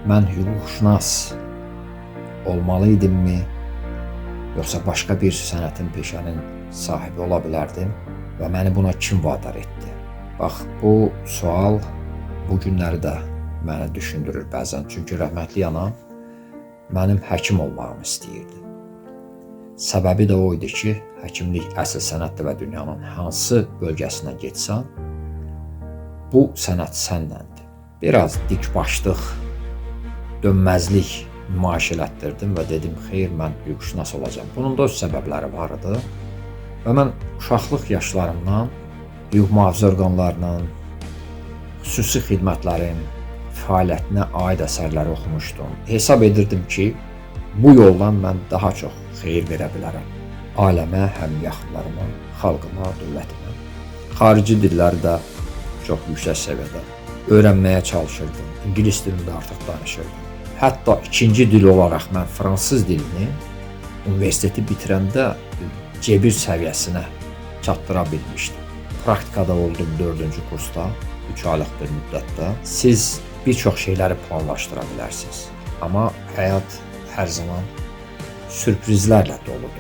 mən hüquqşünas olmalıydımmı, yoxsa başqa bir sənətin, peşənin sahibi ola bilərdim və məni buna kim vadar etdi? Bax, bu sual bu günləri də məni düşündürür bəzən. Çünki rəhmətli anam mənim həkim olmağımı istəyirdi. Səbəbi də o idi ki, həkimlik əsl sənətdir və dünyanın hansı bölgəsinə getsən, bu sənət səndəndir. Biraz dikbaşlıq, dönməzlik nümayiş elətdirdim və dedim, xeyr, mən hüquqşünas olacağam. Bunun da öz səbəbləri var idi və mən uşaqlıq yaşlarımdan hüquq mühafizə orqanlarının, xüsusi xidmətlərin fəaliyyətinə aid əsərləri oxumuşdum. Hesab edirdim ki, bu yolla mən daha çox xeyir verə bilərəm. Ailəmə, həm yaxınlarıma, xalqıma, dövlətimə. Xarici dilləri də çox yüksək səviyyədə öyrənməyə çalışırdım. İngilis dilində artıq danışırdım. Hətta ikinci dil olaraq mən fransız dilini universiteti bitirəndə C1 səviyyəsinə çatdıra bilmişdim. Praktikada oldum 4-cü kursda, 3 aylıq bir müddətdə. Siz bir çox şeyləri planlaşdıra bilərsiniz. Amma həyat hər zaman sürprizlərlə doludur.